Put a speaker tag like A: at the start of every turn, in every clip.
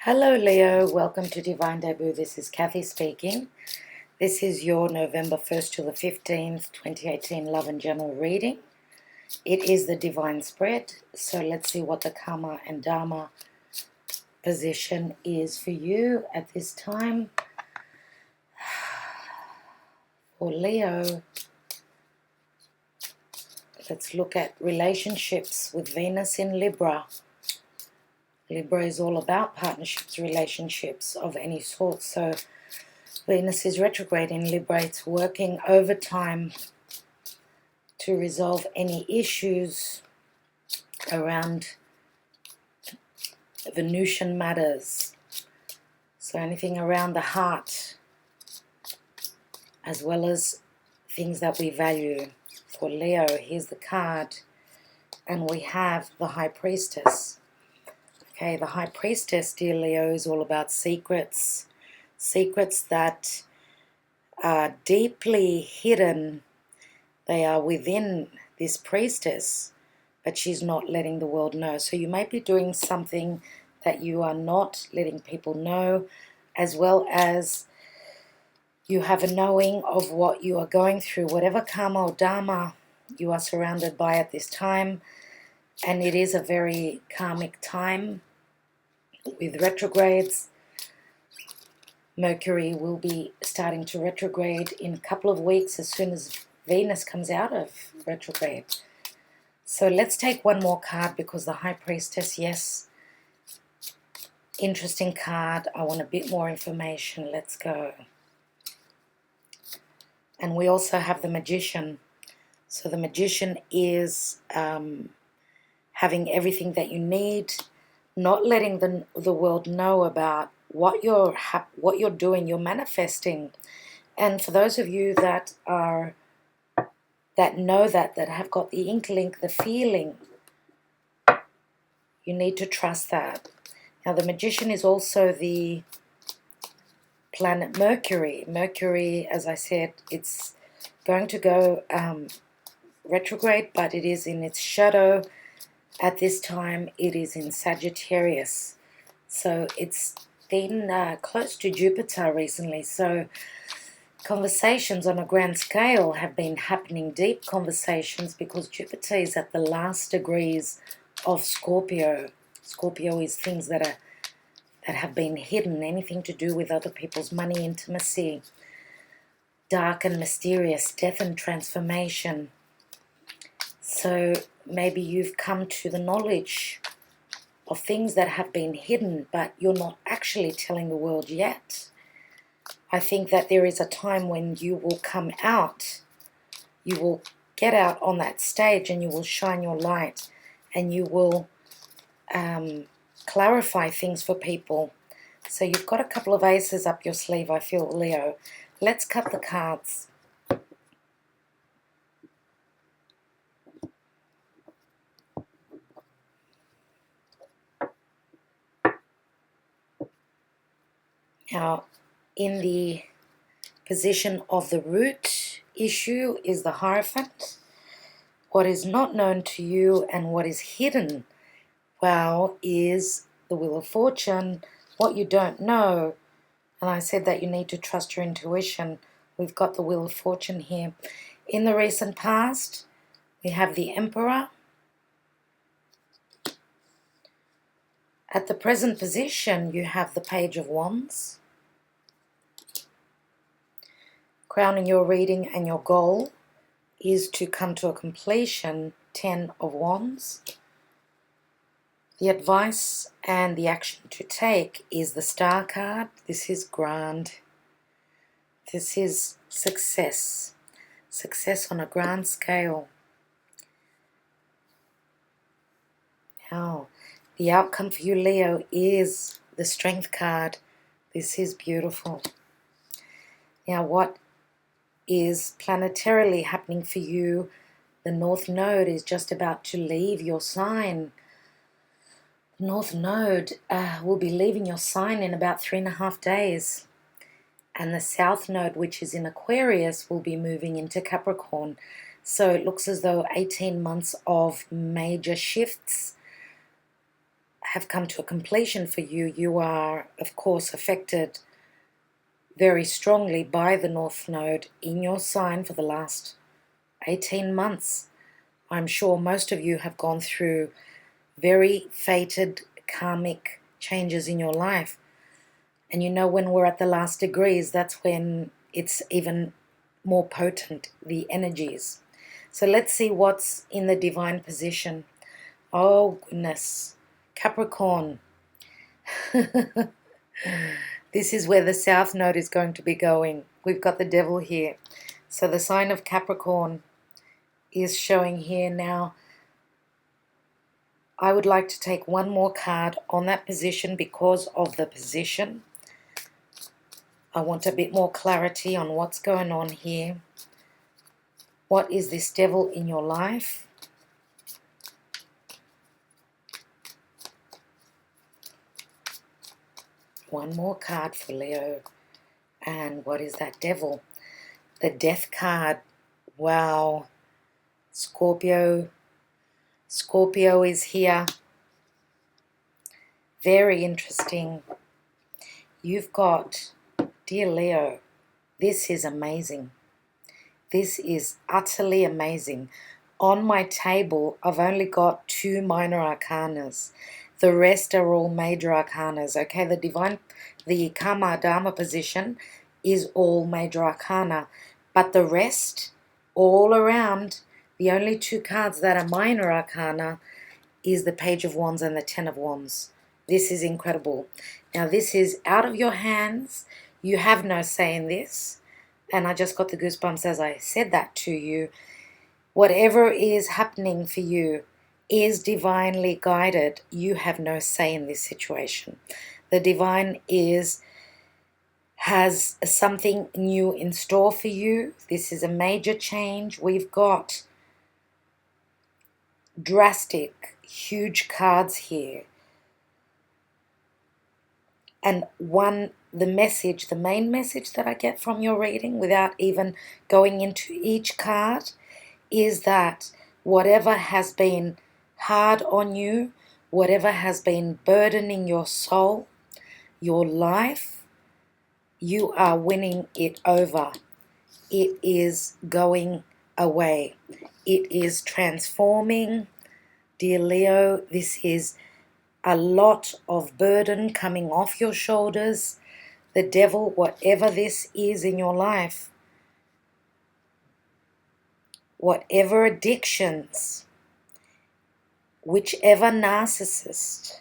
A: Hello Leo, welcome to Divine Debut. This is Kathy speaking. This is your November 1st to the 15th, 2018 Love and General reading. It is the Divine Spread, so let's see what the Karma and Dharma position is for you at this time. For Leo, let's look at relationships with Venus in Libra. Libra is all about partnerships, relationships of any sort. So Venus is retrograde in Libra. It's working overtime to resolve any issues around Venusian matters. So anything around the heart, as well as things that we value. For Leo, here's the card, and we have the High Priestess. Okay, the High Priestess, dear Leo, is all about secrets. Secrets that are deeply hidden. They are within this priestess, but she's not letting the world know. So you may be doing something that you are not letting people know, as well as you have a knowing of what you are going through, whatever karma or dharma you are surrounded by at this time. And it is a very karmic time with retrogrades. Mercury will be starting to retrograde in a couple of weeks as soon as Venus comes out of retrograde. So let's take one more card, because the High Priestess, yes, interesting card. I want a bit more information. Let's go. And we also have the Magician. So the Magician is having everything that you need, not letting the world know about what you're doing. You're manifesting. And for those of you that know that have got the inkling, the feeling, you need to trust that. Now the Magician is also the planet Mercury. Mercury, as I said, it's going to go retrograde, but it is in its shadow. At this time, it is in Sagittarius. So it's been close to Jupiter recently. So conversations on a grand scale have been happening, deep conversations, because Jupiter is at the last degrees of Scorpio. Scorpio is things that have been hidden, anything to do with other people's money, intimacy, dark and mysterious, death and transformation. So maybe you've come to the knowledge of things that have been hidden, but you're not actually telling the world yet. I think that there is a time when you will come out, you will get out on that stage, and you will shine your light, and you will clarify things for people. So you've got a couple of aces up your sleeve, I feel, Leo. Let's cut the cards. Now, in the position of the root issue is the Hierophant. What is not known to you and what is hidden, well, is the Wheel of Fortune. What you don't know, and I said that you need to trust your intuition. We've got the Wheel of Fortune here. In the recent past, we have the Emperor. At the present position, you have the Page of Wands. Crowning your reading and your goal is to come to a completion, 10 of Wands. The advice and the action to take is the Star card. This is grand. This is success. Success on a grand scale. Now, the outcome for you, Leo, is the Strength card. This is beautiful. Now, what is planetarily happening for you? The North Node is just about to leave your sign. The North Node will be leaving your sign in about 3.5 days. And the South Node, which is in Aquarius, will be moving into Capricorn. So it looks as though 18 months of major shifts have come to a completion for you, you are, of course, affected very strongly by the North Node in your sign for the last 18 months. I'm sure most of you have gone through very fated karmic changes in your life. And you know, when we're at the last degrees, that's when it's even more potent, the energies. So let's see what's in the divine position. Oh, goodness. Capricorn. This is where the South Node is going to be going. We've got the devil here. So the sign of Capricorn is showing here now. I would like to take one more card on that position because of the position. I want a bit more clarity on what's going on here. What is this devil in your life? One more card for Leo. And what is that devil? The death card. Wow. Scorpio. Scorpio is here. Very interesting. You've got, dear Leo, this is amazing. This is utterly amazing. On my table, I've only got 2 minor arcanas. The rest are all major arcanas. Okay, the Karma Dharma position is all major arcana. But the rest, all around, the only 2 cards that are minor arcana is the Page of Wands and the Ten of Wands. This is incredible. Now, this is out of your hands. You have no say in this. And I just got the goosebumps as I said that to you. Whatever is happening for you is divinely guided. You have no say in this situation. The divine has something new in store for you. This is a major change. We've got drastic, huge cards here. And the main message that I get from your reading, without even going into each card, is that whatever has been hard on you, whatever has been burdening your soul, your life, you are winning it over. It is going away. It is transforming. Dear Leo, this is a lot of burden coming off your shoulders. The devil, whatever this is in your life, whatever addictions, whichever narcissist,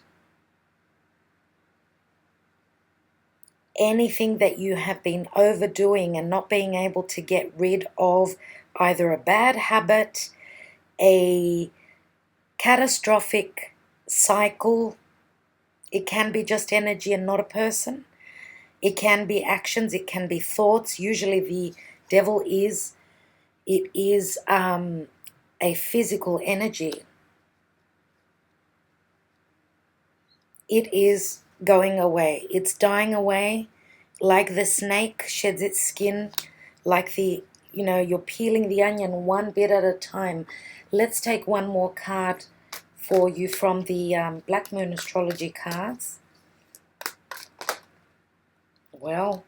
A: anything that you have been overdoing and not being able to get rid of, either a bad habit, a catastrophic cycle. It can be just energy and not a person. It can be actions, it can be thoughts. Usually the devil is a physical energy. It is going away. It's dying away, like the snake sheds its skin, like you're peeling the onion one bit at a time. Let's take one more card for you from the Black Moon Astrology cards. Well,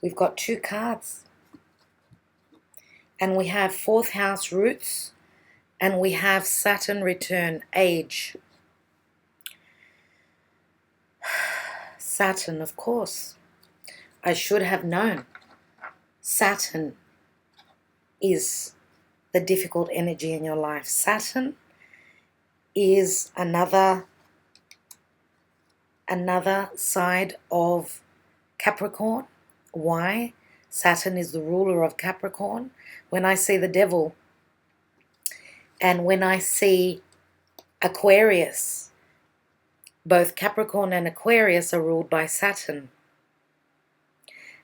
A: we've got 2 cards. And we have 4th house roots, and we have Saturn return, age. Saturn, of course. I should have known. Saturn is the difficult energy in your life. Saturn is another side of Capricorn. Why? Saturn is the ruler of Capricorn. When I see the devil and when I see Aquarius, both Capricorn and Aquarius are ruled by Saturn.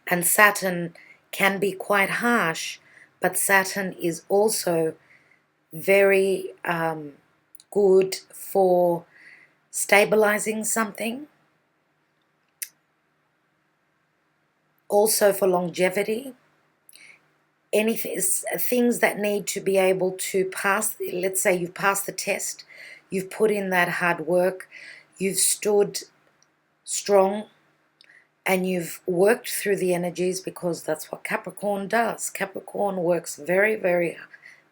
A: And Saturn can be quite harsh, but Saturn is also very good for stabilizing something, also for longevity. Anything, things that need to be able to pass. Let's say you've passed the test, you've put in that hard work, you've stood strong and you've worked through the energies, because that's what Capricorn does. Capricorn works very, very,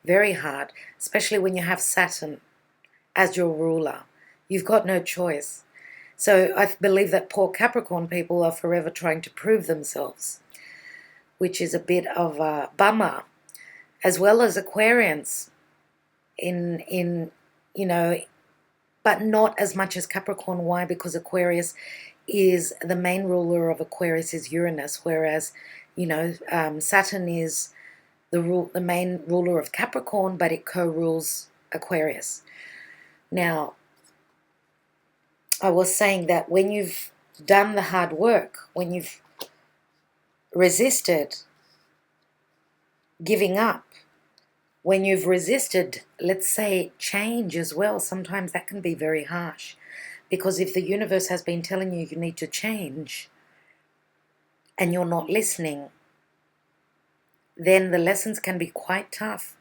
A: very hard, especially when you have Saturn as your ruler. You've got no choice. So I believe that poor Capricorn people are forever trying to prove themselves, which is a bit of a bummer, as well as Aquarians in but not as much as Capricorn. Why? Because Aquarius is the main ruler of Aquarius is Uranus, whereas Saturn is the main ruler of Capricorn, but it co-rules Aquarius. Now, I was saying that when you've done the hard work, when you've resisted giving up, when you've resisted, let's say, change as well, sometimes that can be very harsh. Because if the universe has been telling you you need to change and you're not listening, then the lessons can be quite tough.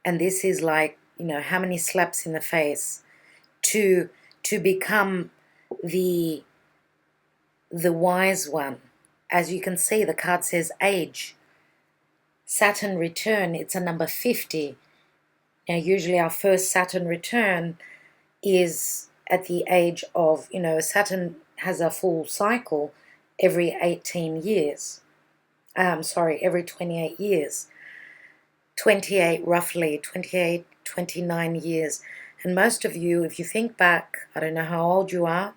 A: And this is like, how many slaps in the face to become the wise one. As you can see, the card says age. Saturn return, it's a number 50. Now, usually our first Saturn return is at the age of, Saturn has a full cycle every 18 years. Every 28 years. 28, roughly, 28, 29 years. And most of you, if you think back, I don't know how old you are,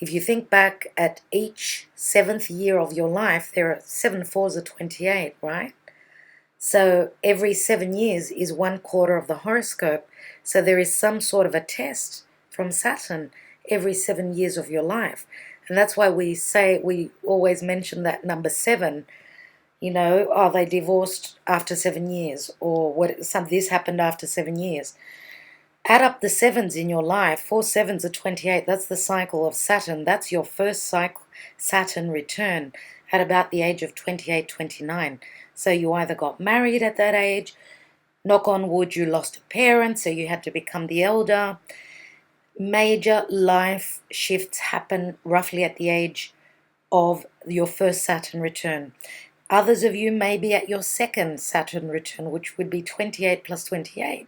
A: if you think back at each 7th year of your life, there are 7 4s are 28, right? So every 7 years is 1/4 of the horoscope. So there is some sort of a test from Saturn every 7 years of your life. And that's why we always mention that number 7. Are they divorced after 7 years? Or this happened after 7 years. Add up the 7s in your life. 4 7s are 28. That's the cycle of Saturn. That's your first cycle, Saturn return at about the age of 28, 29. So you either got married at that age, knock on wood, you lost a parent, so you had to become the elder. Major life shifts happen roughly at the age of your first Saturn return. Others of you may be at your second Saturn return, which would be 28 plus 28.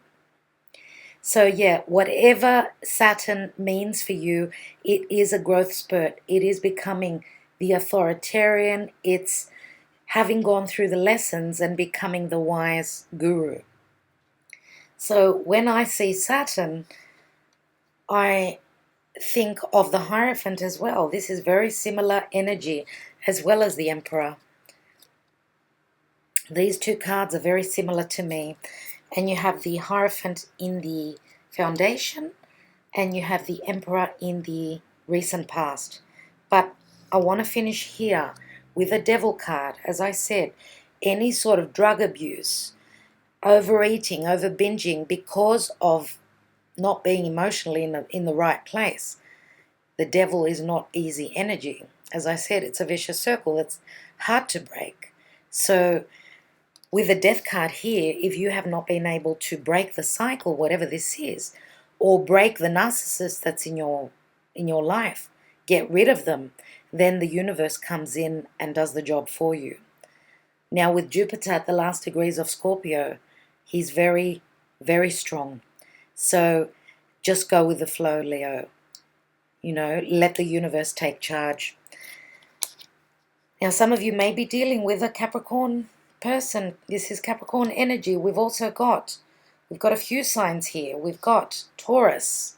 A: So yeah, whatever Saturn means for you, it is a growth spurt. It is becoming the authoritarian. It's having gone through the lessons and becoming the wise guru. So when I see Saturn, I think of the Hierophant as well. This is very similar energy, as well as the Emperor. These two cards are very similar to me. And you have the Hierophant in the foundation, and you have the Emperor in the recent past. But I want to finish here with a Devil card. As I said, any sort of drug abuse, overeating, over-binging because of not being emotionally in the right place. The Devil is not easy energy. As I said, it's a vicious circle that's hard to break. So with the Death card here, if you have not been able to break the cycle, whatever this is, or break the narcissist that's in your life, get rid of them, then the universe comes in and does the job for you. Now with Jupiter at the last degrees of Scorpio, he's very, very strong. So just go with the flow, Leo. Let the universe take charge. Now some of you may be dealing with a Capricorn person. This is Capricorn energy. We've got a few signs here. We've got Taurus.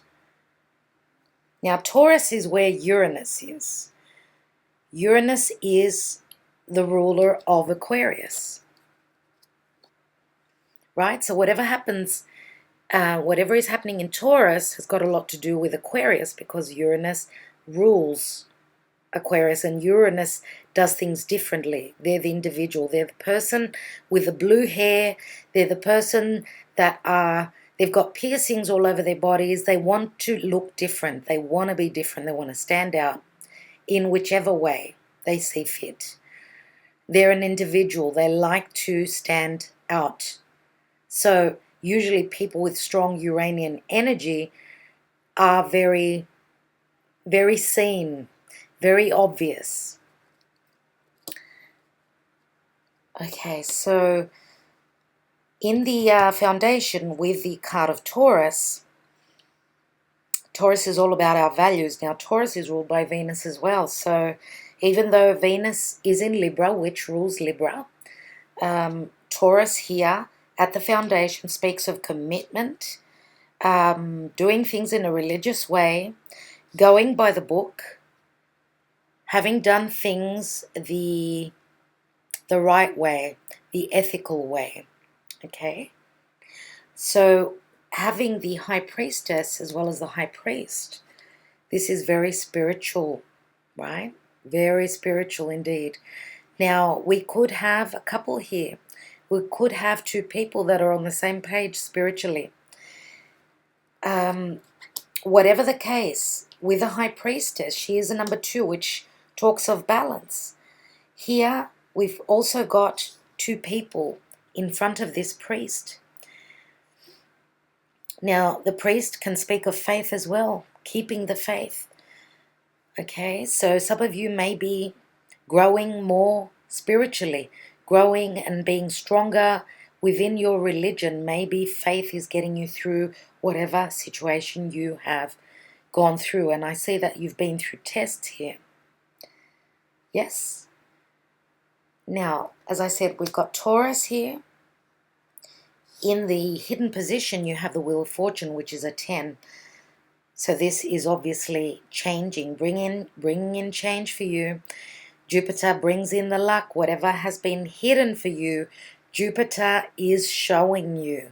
A: Now Taurus is where Uranus is. Uranus is the ruler of Aquarius, right? So whatever happens, whatever is happening in Taurus has got a lot to do with Aquarius, because Uranus rules Aquarius, and Uranus does things differently. They're the individual. They're the person with the blue hair. They're the person that they've got piercings all over their bodies. They want to look different. They want to be different. They want to stand out in whichever way they see fit. They're an individual. They like to stand out. So usually people with strong Uranian energy are very very seen, very obvious. Okay, so in the foundation with the card of Taurus, Taurus is all about our values. Now, Taurus is ruled by Venus as well. So even though Venus is in Libra, which rules Libra, Taurus here at the foundation speaks of commitment, doing things in a religious way, going by the book, having done things the right way, the ethical way, okay? So having the High Priestess as well as the High Priest, this is very spiritual, right? Very spiritual indeed. Now, we could have a couple here. We could have two people that are on the same page spiritually. Whatever the case, with the High Priestess, she is a number 2, which talks of balance. Here, we've also got two people in front of this priest. Now, the priest can speak of faith as well, keeping the faith. Okay, so some of you may be growing more spiritually, growing and being stronger within your religion. Maybe faith is getting you through whatever situation you have gone through. And I see that you've been through tests here. Yes. Now, as I said, we've got Taurus here. In the hidden position, you have the Wheel of Fortune, which is a 10. So this is obviously changing, bringing in change for you. Jupiter brings in the luck. Whatever has been hidden for you, Jupiter is showing you.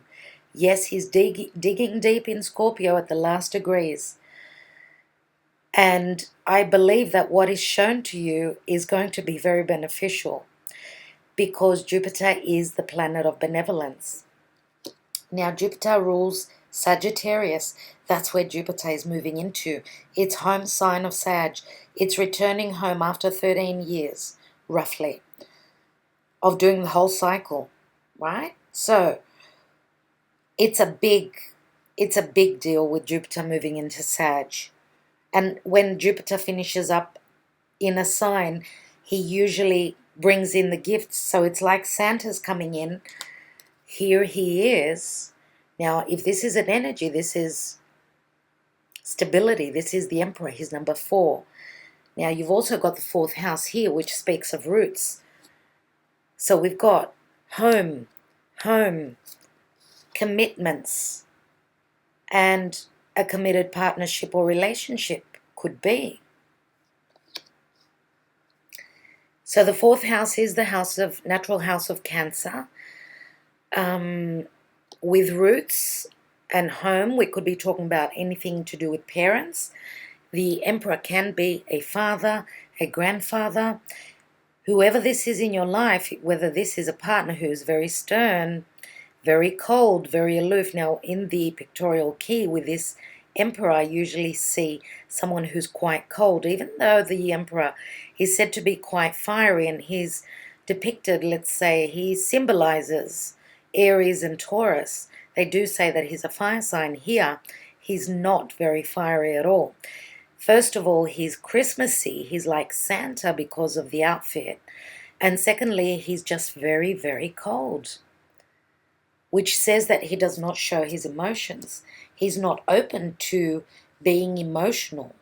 A: Yes, he's digging deep in Scorpio at the last degrees. And I believe that what is shown to you is going to be very beneficial because Jupiter is the planet of benevolence. Now, Jupiter rules Sagittarius. That's where Jupiter is moving into. It's home sign of Sag. It's returning home after 13 years, roughly, of doing the whole cycle, right? So it's a big deal with Jupiter moving into Sag. And when Jupiter finishes up in a sign, he usually brings in the gifts. So it's like Santa's coming in. Here he is. Now, if this is an energy, this is stability. This is the Emperor. He's number 4. Now, you've also got the 4th house here, which speaks of roots. So we've got home, commitments, and a committed partnership or relationship could be. So the 4th house is the natural house of Cancer. With roots and home, we could be talking about anything to do with parents. The Emperor can be a father, a grandfather, whoever this is in your life, whether this is a partner who's very stern, very cold, very aloof. Now, in the pictorial key with this Emperor, I usually see someone who's quite cold, even though the Emperor is said to be quite fiery and he's depicted, let's say, he symbolizes Aries and Taurus. They do say that he's a fire sign. Here, he's not very fiery at all. First of all, he's Christmassy. He's like Santa because of the outfit. And secondly, he's just very, very cold, which says that he does not show his emotions. He's not open to being emotional.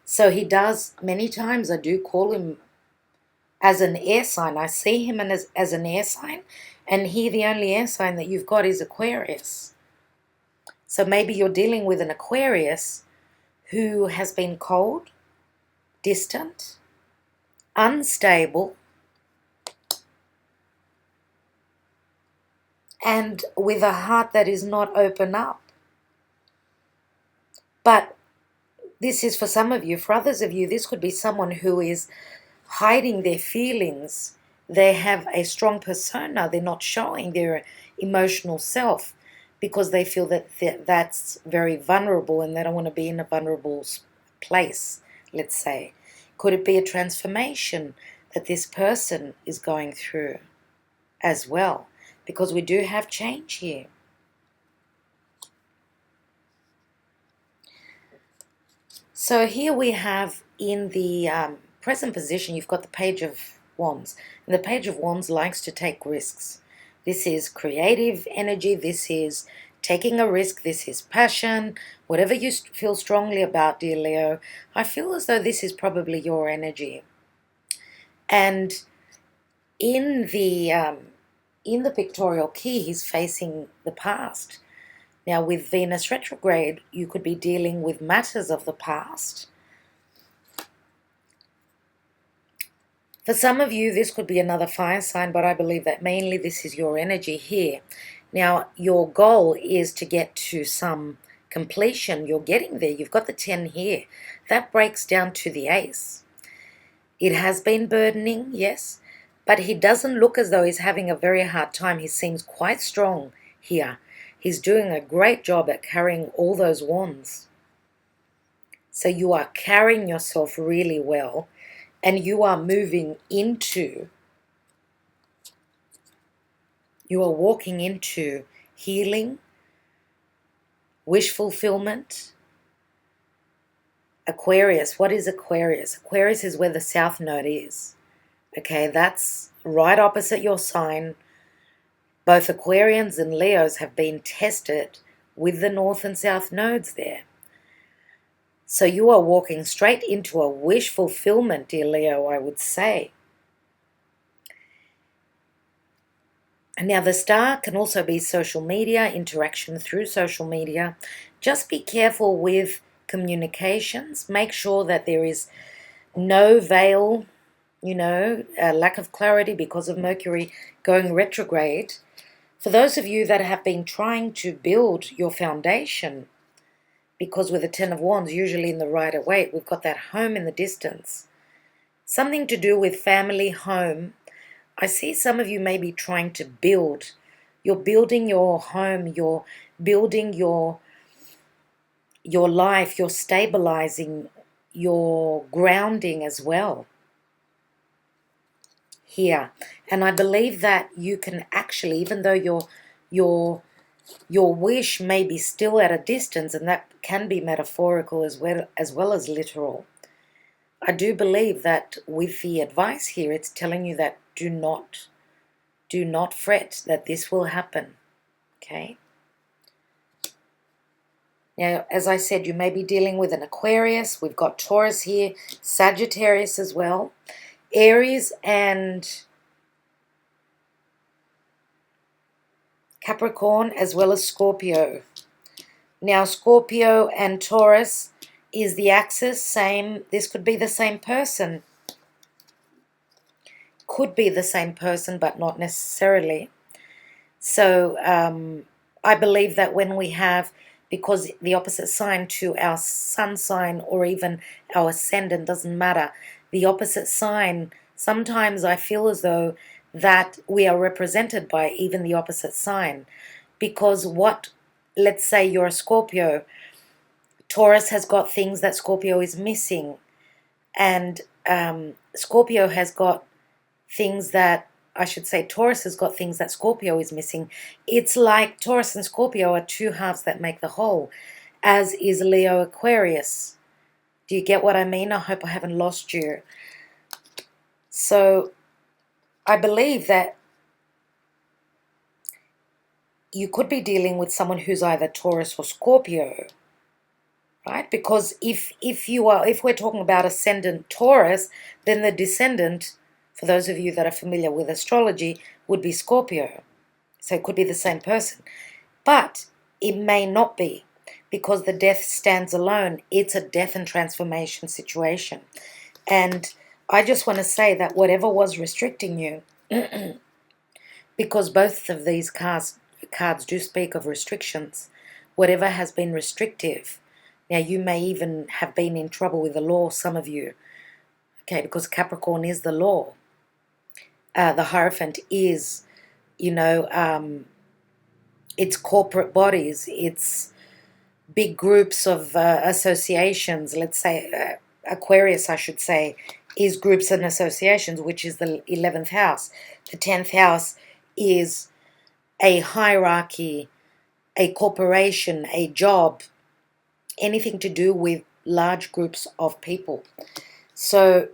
A: So he does, many times I do call him as an air sign. I see him as an air sign, and here the only air sign that you've got is Aquarius. So maybe you're dealing with an Aquarius who has been cold, distant, unstable, and with a heart that is not open up. But this is for some of you. For others of you, this could be someone who is hiding their feelings. They have a strong persona. They're not showing their emotional self because they feel that that's very vulnerable and they don't want to be in a vulnerable place, let's say. Could it be a transformation that this person is going through as well? Because we do have change here. So here we have in the present position, you've got the Page of Wands. And the Page of Wands likes to take risks. This is creative energy. This is taking a risk. This is passion. Whatever you feel strongly about, dear Leo, I feel as though this is probably your energy. And in the pictorial key, he's facing the past. Now, with Venus retrograde, you could be dealing with matters of the past. For some of you, this could be another fire sign, but I believe that mainly this is your energy here. Now, your goal is to get to some completion. You're getting there. You've got the 10 here. That breaks down to the ace. It has been burdening, yes, but he doesn't look as though he's having a very hard time. He seems quite strong here. He's doing a great job at carrying all those wands. So you are carrying yourself really well, and you are moving into, you are walking into healing, wish fulfillment. Aquarius, what is Aquarius? Aquarius is where the South Node is. Okay, that's right opposite your sign. Both Aquarians and Leos have been tested with the North and South nodes there. So you are walking straight into a wish fulfillment, dear Leo, I would say. And now the star can also be social media, interaction through social media. Just be careful with communications. Make sure that there is no veil, lack of clarity because of Mercury going retrograde. For those of you that have been trying to build your foundation, because with the 10 of Wands, usually in the Rider-Waite, we've got that home in the distance. Something to do with family, home. I see some of you may be trying to build. You're building your home, you're building your life, you're stabilizing, you're grounding as well here. And I believe that you can actually, even though your wish may be still at a distance, and that can be metaphorical as well as literal, I do believe that with the advice here, it's telling you that do not fret, that this will happen. Okay? Now, as I said, you may be dealing with an Aquarius. We've got Taurus here, Sagittarius as well, Aries and Capricorn, as well as Scorpio. Now, Scorpio and Taurus is the axis, same. This could be the same person. Could be the same person, but not necessarily. So I believe that when we have, because the opposite sign to our sun sign or even our ascendant, doesn't matter, the opposite sign, sometimes I feel as though that we are represented by even the opposite sign. Because let's say you're a Scorpio, Taurus has got things that Scorpio is missing, and Scorpio has got things that, I should say, Taurus has got things that Scorpio is missing. It's like Taurus and Scorpio are two halves that make the whole, as is Leo Aquarius. Do you get what I mean? I hope I haven't lost you. So I believe that you could be dealing with someone who's either Taurus or Scorpio, right? Because if we're talking about ascendant Taurus, then the descendant, for those of you that are familiar with astrology, would be Scorpio. So it could be the same person. But it may not be, because the death stands alone. It's a death and transformation situation. And I just want to say that whatever was restricting you, because both of these cards do speak of restrictions, whatever has been restrictive. Now, you may even have been in trouble with the law, some of you, okay, because Capricorn is the law. The Hierophant is, it's corporate bodies, it's big groups of associations. Let's say Aquarius, I should say, is groups and associations, which is the 11th house. The 10th house is a hierarchy, a corporation, a job, anything to do with large groups of people. So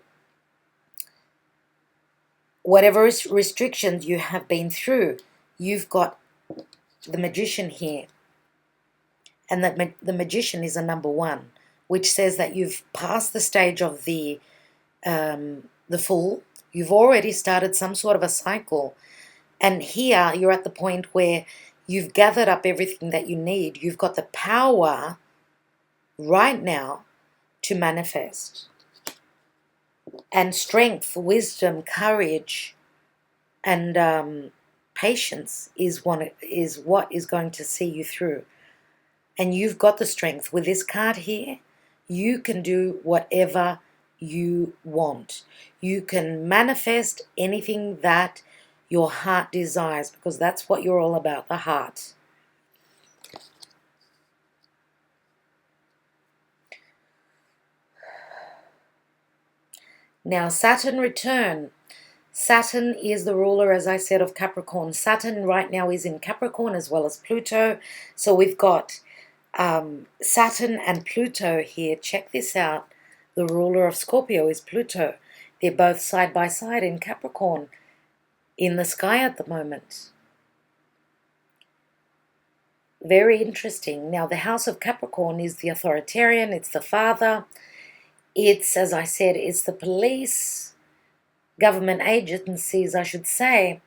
A: whatever restrictions you have been through, you've got the Magician here. And that the Magician is a number 1, which says that you've passed the stage of the Fool. You've already started some sort of a cycle. And here you're at the point where you've gathered up everything that you need. You've got the power right now to manifest. And strength, wisdom, courage, and patience is what is going to see you through. And you've got the strength. With this card here, you can do whatever you want. You can manifest anything that your heart desires, because that's what you're all about, the heart. Now, Saturn return. Saturn is the ruler, as I said, of Capricorn. Saturn right now is in Capricorn as well as Pluto. So we've got Saturn and Pluto here. Check this out. The ruler of Scorpio is Pluto. They're both side by side in Capricorn in the sky at the moment. Very interesting. Now, the house of Capricorn is the authoritarian. It's the father. It's, as I said, it's the police, government agencies, I should say,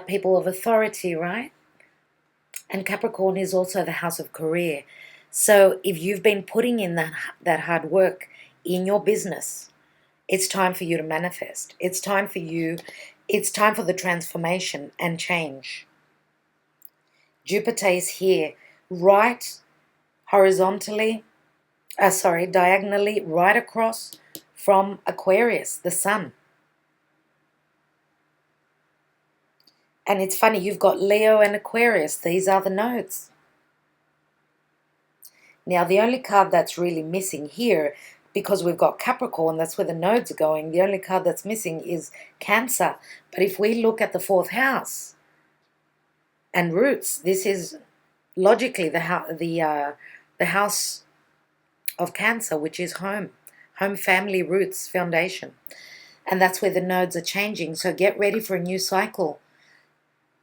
A: people of authority, right? And Capricorn is also the house of career. So if you've been putting in that hard work in your business, it's time for you to manifest. It's time for the transformation and change. Jupiter is here, right diagonally, right across from Aquarius, the sun. And it's funny, you've got Leo and Aquarius. These are the nodes. Now, the only card that's really missing here, because we've got Capricorn, that's where the nodes are going, the only card that's missing is Cancer. But if we look at the 4th house and roots, this is logically the house of Cancer, which is home, family, roots, foundation. And that's where the nodes are changing. So get ready for a new cycle.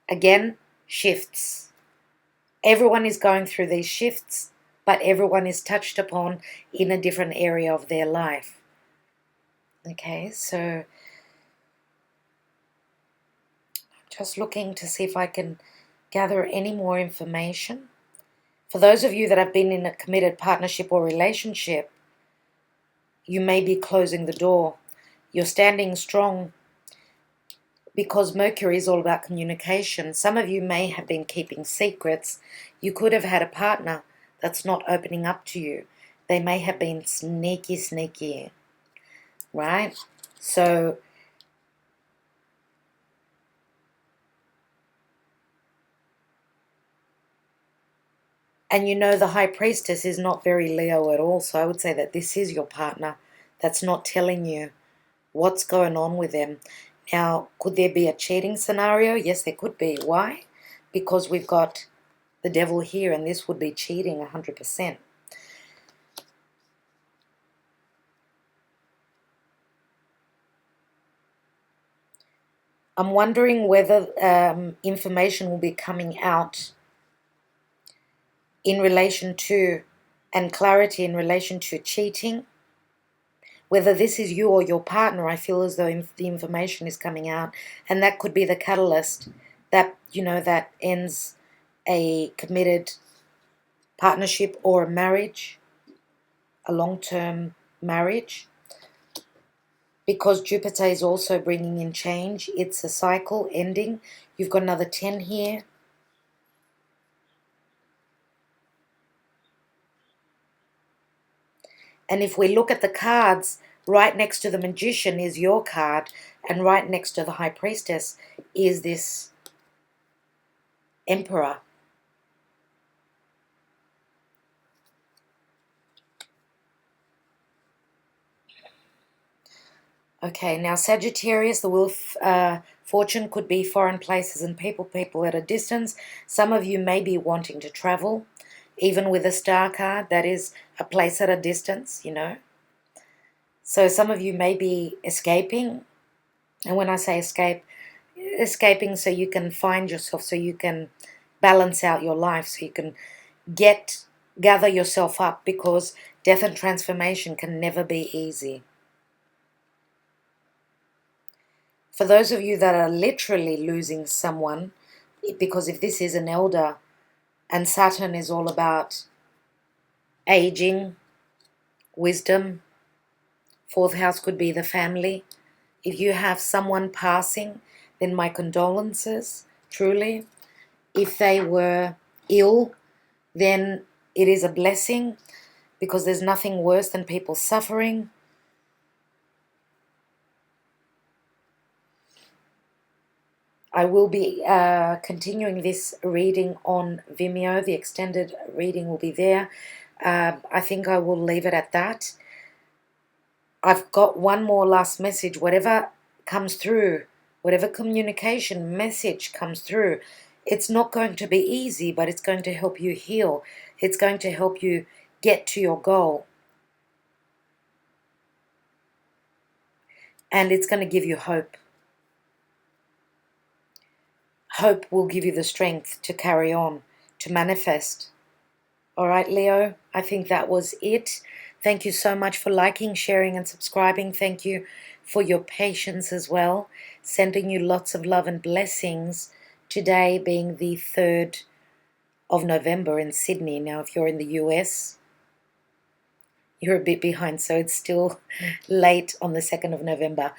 A: Again, shifts. Everyone is going through these shifts, but everyone is touched upon in a different area of their life. Okay, so I'm just looking to see if I can gather any more information. For those of you that have been in a committed partnership or relationship, you may be closing the door. You're standing strong because Mercury is all about communication. Some of you may have been keeping secrets. You could have had a partner that's not opening up to you. They may have been sneaky, right? So and you know the High Priestess is not very Leo at all, so I would say that this is your partner that's not telling you what's going on with them. Now, could there be a cheating scenario? Yes, there could be. Why? Because we've got the devil here, and this would be cheating 100%. I'm wondering whether information will be coming out in relation to, and clarity in relation to cheating. Whether this is you or your partner, I feel as though the information is coming out, and that could be the catalyst that, that ends a committed partnership or a marriage, a long-term marriage. Because Jupiter is also bringing in change. It's a cycle ending. You've got another 10 here. And if we look at the cards, right next to the Magician is your card, and right next to the High Priestess is this Emperor. Okay, now Sagittarius, the Wheel of Fortune could be foreign places and people at a distance. Some of you may be wanting to travel. even with a star card, that is a place at a distance, you know. So some of you may be escaping, and when I say escape, escaping so you can find yourself, so you can balance out your life, so you can gather yourself up, because death and transformation can never be easy. For those of you that are literally losing someone, because if this is an elder, and Saturn is all about aging, wisdom, fourth house could be the family. If you have someone passing, then my condolences, truly. If they were ill, then it is a blessing, because there's nothing worse than people suffering. I will be continuing this reading on Vimeo. The extended reading will be there. I think I will leave it at that. I've got one more last message. Whatever comes through, whatever communication message comes through, it's not going to be easy, but it's going to help you heal. It's going to help you get to your goal. And it's going to give you hope. Hope will give you the strength to carry on, to manifest. All right, Leo, I think that was it. Thank you so much for liking, sharing, and subscribing. Thank you for your patience as well. Sending you lots of love and blessings. Today being the 3rd of November in Sydney. Now, if you're in the US, you're a bit behind, so it's still late on the 2nd of November.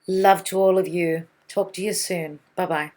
A: Love to all of you. Talk to you soon. Bye-bye.